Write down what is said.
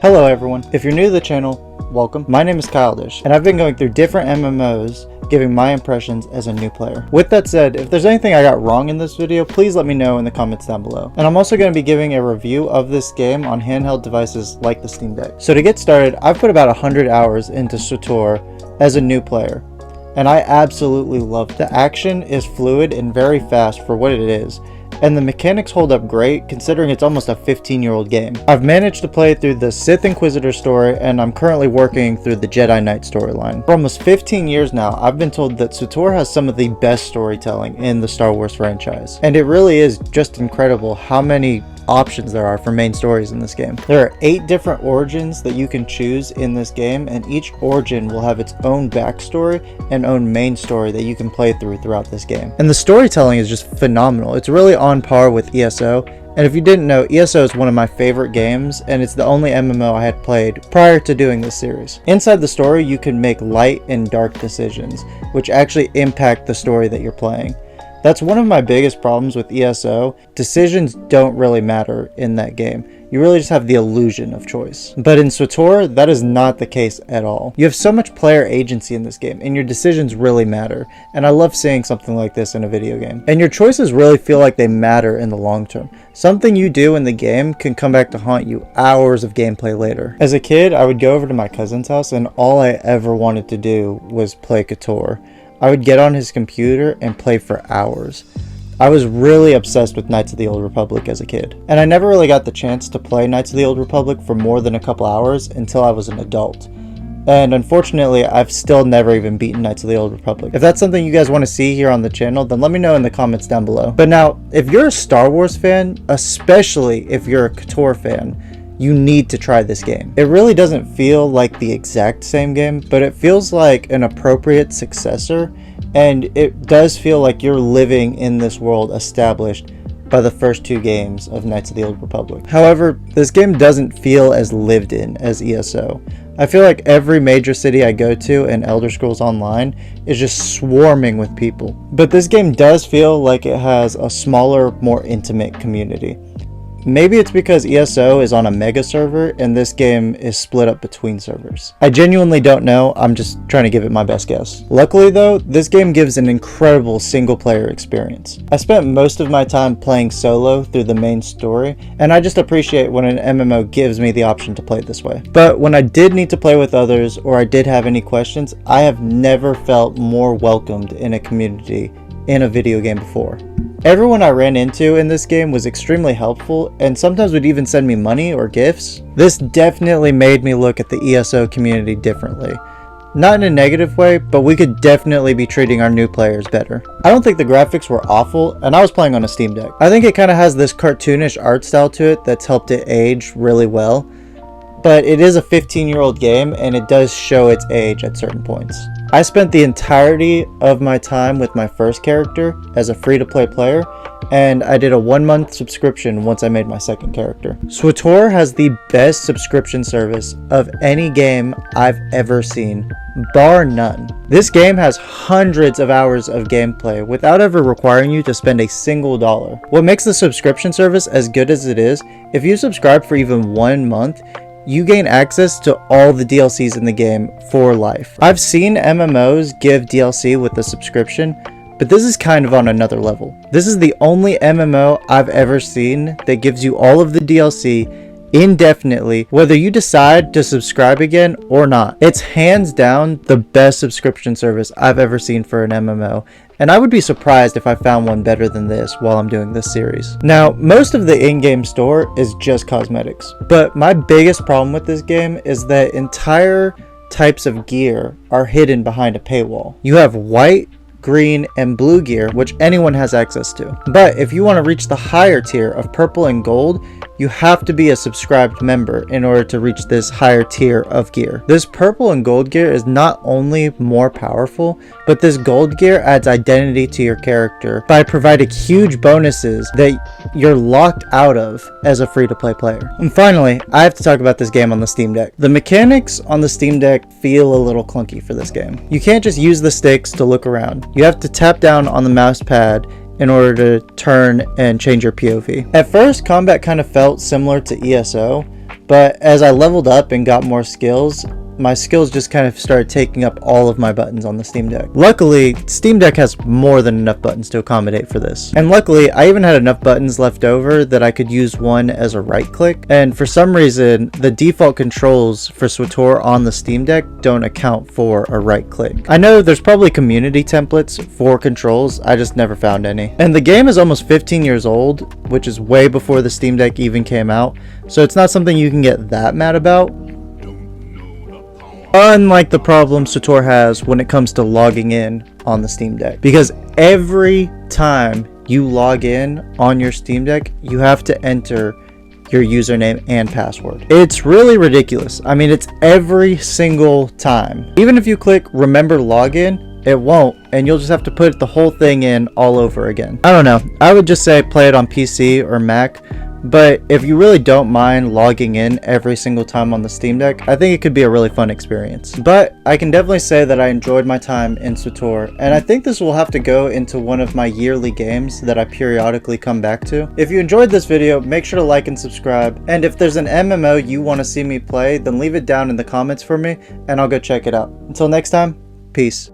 Hello everyone, if you're new to the channel, welcome. My name is Childish, and I've been going through different MMOs, giving my impressions as a new player. With that said, if there's anything I got wrong in this video, please let me know in the comments down below. And I'm also going to be giving a review of this game on handheld devices like the Steam Deck. So to get started, I've put about 100 hours into SWTOR as a new player, and I absolutely love it. The action is fluid and very fast for what it is, and the mechanics hold up great considering it's almost a 15-year-old game. I've managed to play through the Sith Inquisitor story, and I'm currently working through the Jedi Knight storyline. For almost 15 years now, I've been told that SWTOR has some of the best storytelling in the Star Wars franchise, and it really is just incredible how many options there are for main stories in this game. There are 8 different origins that you can choose in this game, and each origin will have its own backstory and own main story that you can play throughout this game. And the storytelling is just phenomenal. It's really on par with ESO, and if you didn't know, ESO is one of my favorite games, and it's the only MMO I had played prior to doing this series. Inside the story, you can make light and dark decisions, which actually impact the story that you're playing. That's one of my biggest problems with ESO. Decisions don't really matter in that game. You really just have the illusion of choice. But in SWTOR, that is not the case at all. You have so much player agency in this game, and your decisions really matter. And I love seeing something like this in a video game. And your choices really feel like they matter in the long term. Something you do in the game can come back to haunt you hours of gameplay later. As a kid, I would go over to my cousin's house, and all I ever wanted to do was play SWTOR. I would get on his computer and play for hours. I was really obsessed with Knights of the Old Republic as a kid, and I never really got the chance to play Knights of the Old Republic for more than a couple hours until I was an adult. And unfortunately, I've still never even beaten Knights of the Old Republic. If that's something you guys want to see here on the channel, then let me know in the comments down below. But now, if you're a Star Wars fan, especially if you're a SWTOR fan, you need to try this game. It really doesn't feel like the exact same game, but it feels like an appropriate successor, and it does feel like you're living in this world established by the first 2 games of Knights of the Old Republic. However, this game doesn't feel as lived in as ESO. I feel like every major city I go to in Elder Scrolls Online is just swarming with people. But this game does feel like it has a smaller, more intimate community. Maybe it's because ESO is on a mega server and this game is split up between servers. I genuinely don't know, I'm just trying to give it my best guess. Luckily though, this game gives an incredible single player experience. I spent most of my time playing solo through the main story, and I just appreciate when an MMO gives me the option to play this way. But when I did need to play with others, or I did have any questions, I have never felt more welcomed in a community in a video game before. Everyone I ran into in this game was extremely helpful, and sometimes would even send me money or gifts. This definitely made me look at the ESO community differently. Not in a negative way, but we could definitely be treating our new players better. I don't think the graphics were awful, and I was playing on a Steam Deck. I think it kind of has this cartoonish art style to it that's helped it age really well, but it is a 15-year-old game, and it does show its age at certain points. I spent the entirety of my time with my first character as a free-to-play player, and I did a 1-month subscription once I made my second character. SWTOR has the best subscription service of any game I've ever seen, bar none. This game has hundreds of hours of gameplay without ever requiring you to spend a single dollar. What makes the subscription service as good as it is, if you subscribe for even 1 month, you gain access to all the DLCs in the game for life. I've seen MMOs give DLC with a subscription, but this is kind of on another level. This is the only MMO I've ever seen that gives you all of the DLC indefinitely, whether you decide to subscribe again or not. It's hands down the best subscription service I've ever seen for an MMO, and I would be surprised if I found one better than this while I'm doing this series. Now, most of the in-game store is just cosmetics, but my biggest problem with this game is that entire types of gear are hidden behind a paywall. You have white, green, and blue gear, which anyone has access to. But if you want to reach the higher tier of purple and gold, you have to be a subscribed member in order to reach this higher tier of gear. This purple and gold gear is not only more powerful, but this gold gear adds identity to your character by providing huge bonuses that you're locked out of as a free-to-play player. And finally, I have to talk about this game on the Steam Deck. The mechanics on the Steam Deck feel a little clunky for this game. You can't just use the sticks to look around. You have to tap down on the mouse pad in order to turn and change your POV. At first, combat kind of felt similar to ESO, But as I leveled up and got more skills, my skills just kind of started taking up all of my buttons on the Steam Deck. Luckily, Steam Deck has more than enough buttons to accommodate for this. And luckily, I even had enough buttons left over that I could use one as a right click. And for some reason, the default controls for SWTOR on the Steam Deck don't account for a right click. I know there's probably community templates for controls, I just never found any. And the game is almost 15 years old, which is way before the Steam Deck even came out. So it's not something you can get that mad about. Unlike the problem SWTOR has when it comes to logging in on the Steam Deck. Because every time you log in on your Steam Deck, you have to enter your username and password. It's really ridiculous. I mean, it's every single time. Even if you click remember login, it won't, and you'll just have to put the whole thing in all over again. I don't know. I would just say play it on PC or Mac. But if you really don't mind logging in every single time on the Steam Deck, I think it could be a really fun experience. But I can definitely say that I enjoyed my time in SWTOR, and I think this will have to go into one of my yearly games that I periodically come back to. If you enjoyed this video, make sure to like and subscribe, and if there's an MMO you want to see me play, then leave it down in the comments for me, and I'll go check it out. Until next time, peace.